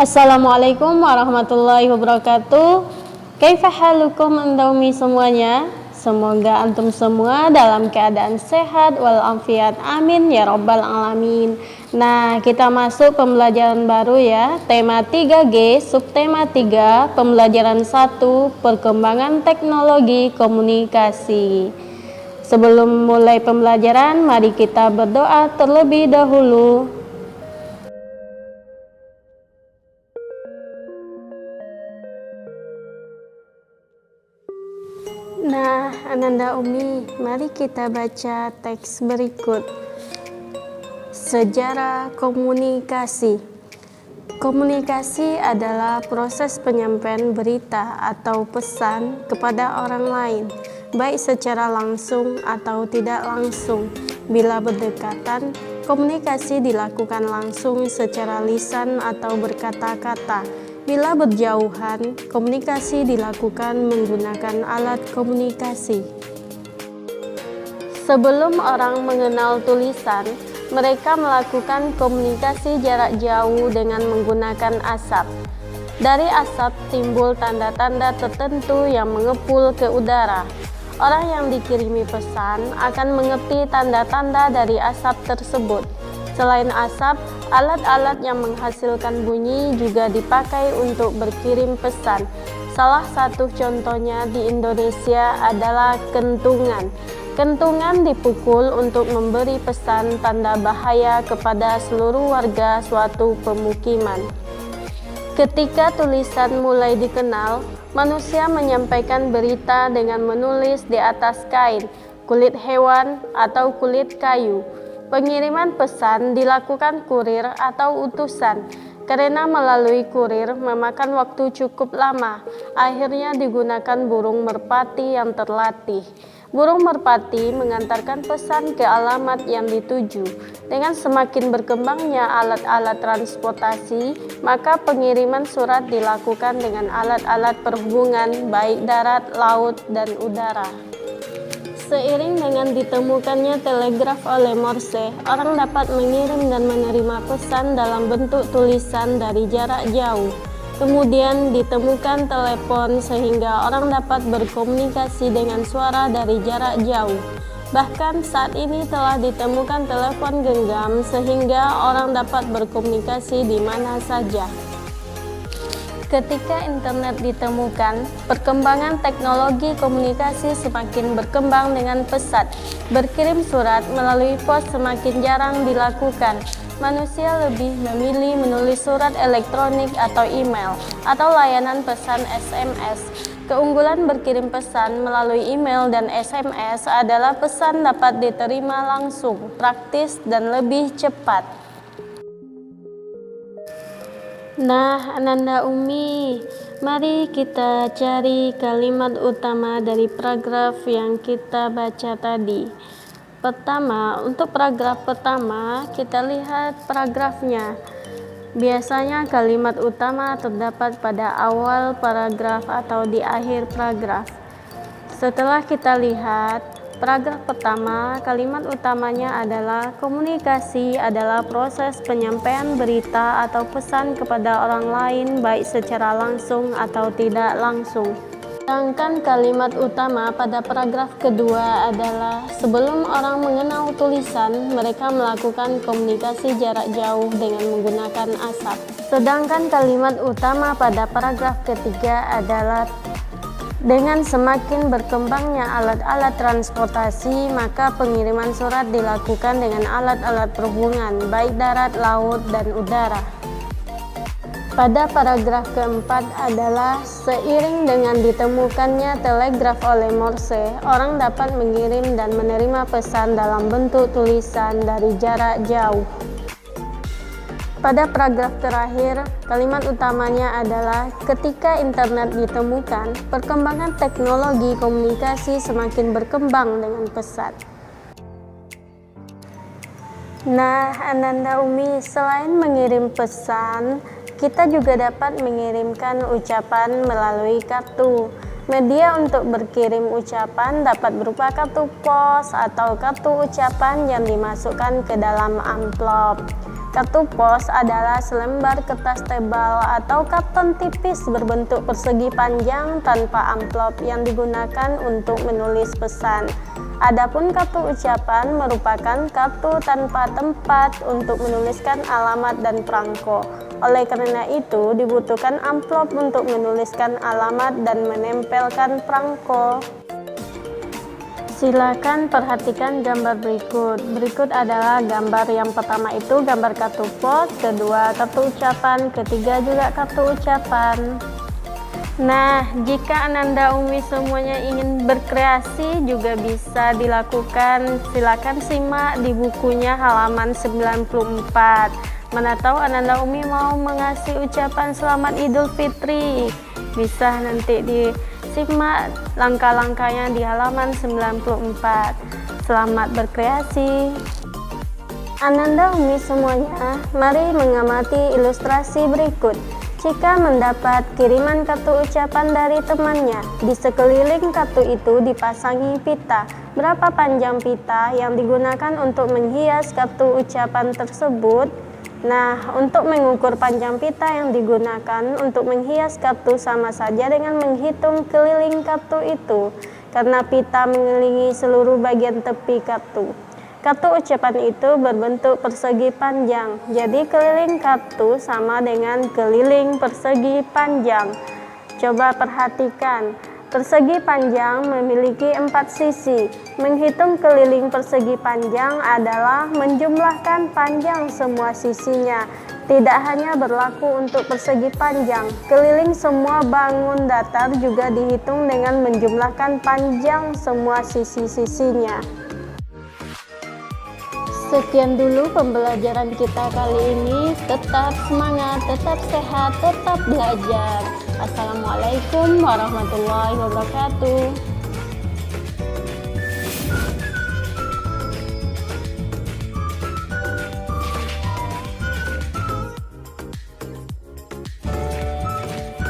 Assalamualaikum warahmatullahi wabarakatuh. Kaifa halukum antaumi semuanya? Semoga antum semua dalam keadaan sehat walafiat. Amin ya rabbal alamin. Nah, kita masuk pembelajaran baru ya. Tema 3G, subtema 3, pembelajaran 1, perkembangan teknologi komunikasi. Sebelum mulai pembelajaran, mari kita berdoa terlebih dahulu. Nah, Ananda Umi, mari kita baca teks berikut. Sejarah komunikasi. Komunikasi adalah proses penyampaian berita atau pesan kepada orang lain, baik secara langsung atau tidak langsung. Bila berdekatan, komunikasi dilakukan langsung secara lisan atau berkata-kata. Bila berjauhan, komunikasi dilakukan menggunakan alat komunikasi. Sebelum orang mengenal tulisan, mereka melakukan komunikasi jarak jauh dengan menggunakan asap. Dari asap timbul tanda-tanda tertentu yang mengepul ke udara. Orang yang dikirimi pesan akan mengerti tanda-tanda dari asap tersebut. Selain asap, alat-alat yang menghasilkan bunyi juga dipakai untuk berkirim pesan. Salah satu contohnya di Indonesia adalah kentungan. Kentungan dipukul untuk memberi pesan tanda bahaya kepada seluruh warga suatu pemukiman. Ketika tulisan mulai dikenal, manusia menyampaikan berita dengan menulis di atas kain, kulit hewan, atau kulit kayu. Pengiriman pesan dilakukan kurir atau utusan. Karena melalui kurir memakan waktu cukup lama, akhirnya digunakan burung merpati yang terlatih. Burung merpati mengantarkan pesan ke alamat yang dituju. Dengan semakin berkembangnya alat-alat transportasi, maka pengiriman surat dilakukan dengan alat-alat perhubungan baik darat, laut, dan udara. Seiring dengan ditemukannya telegraf oleh Morse, orang dapat mengirim dan menerima pesan dalam bentuk tulisan dari jarak jauh. Kemudian ditemukan telepon sehingga orang dapat berkomunikasi dengan suara dari jarak jauh. Bahkan saat ini telah ditemukan telepon genggam sehingga orang dapat berkomunikasi di mana saja. Ketika internet ditemukan, perkembangan teknologi komunikasi semakin berkembang dengan pesat. Berkirim surat melalui pos semakin jarang dilakukan. Manusia lebih memilih menulis surat elektronik atau email, atau layanan pesan SMS. Keunggulan berkirim pesan melalui email dan SMS adalah pesan dapat diterima langsung, praktis, dan lebih cepat. Nah, Ananda Umi, mari kita cari kalimat utama dari paragraf yang kita baca tadi. Pertama, untuk paragraf pertama, kita lihat paragrafnya. Biasanya kalimat utama terdapat pada awal paragraf atau di akhir paragraf. Setelah kita lihat paragraf pertama, kalimat utamanya adalah komunikasi adalah proses penyampaian berita atau pesan kepada orang lain baik secara langsung atau tidak langsung. Sedangkan kalimat utama pada paragraf kedua adalah sebelum orang mengenal tulisan, mereka melakukan komunikasi jarak jauh dengan menggunakan asap. Sedangkan kalimat utama pada paragraf ketiga adalah dengan semakin berkembangnya alat-alat transportasi, maka pengiriman surat dilakukan dengan alat-alat perhubungan, baik darat, laut, dan udara. Pada paragraf keempat adalah seiring dengan ditemukannya telegraf oleh Morse, orang dapat mengirim dan menerima pesan dalam bentuk tulisan dari jarak jauh. Pada paragraf terakhir, kalimat utamanya adalah ketika internet ditemukan, perkembangan teknologi komunikasi semakin berkembang dengan pesat. Nah, Ananda Umi, selain mengirim pesan, kita juga dapat mengirimkan ucapan melalui kartu. Media untuk berkirim ucapan dapat berupa kartu pos atau kartu ucapan yang dimasukkan ke dalam amplop. Kartu pos adalah selembar kertas tebal atau karton tipis berbentuk persegi panjang tanpa amplop yang digunakan untuk menulis pesan. Adapun kartu ucapan merupakan kartu tanpa tempat untuk menuliskan alamat dan perangko. Oleh karena itu, dibutuhkan amplop untuk menuliskan alamat dan menempelkan perangko. Silakan perhatikan gambar berikut. Berikut adalah gambar yang pertama itu gambar kartu pos, kedua kartu ucapan, ketiga juga kartu ucapan. Nah, jika Ananda Umi semuanya ingin berkreasi juga bisa dilakukan. Silakan simak di bukunya halaman 94. Mana tahu Ananda Umi mau mengasih ucapan selamat Idul Fitri. Bisa nanti disimak langkah-langkahnya di halaman 94. Selamat berkreasi. Ananda Umi semuanya, mari mengamati ilustrasi berikut. Jika mendapat kiriman kartu ucapan dari temannya, di sekeliling kartu itu dipasangi pita. Berapa panjang pita yang digunakan untuk menghias kartu ucapan tersebut? Nah, untuk mengukur panjang pita yang digunakan untuk menghias kartu sama saja dengan menghitung keliling kartu itu, karena pita mengelilingi seluruh bagian tepi kartu. Kartu ucapan itu berbentuk persegi panjang, jadi keliling kartu sama dengan keliling persegi panjang. Coba perhatikan, persegi panjang memiliki 4 sisi. Menghitung keliling persegi panjang adalah menjumlahkan panjang semua sisinya. Tidak hanya berlaku untuk persegi panjang, keliling semua bangun datar juga dihitung dengan menjumlahkan panjang semua sisi-sisinya. Sekian dulu pembelajaran kita kali ini. Tetap semangat, tetap sehat, tetap belajar. Assalamualaikum warahmatullahi wabarakatuh.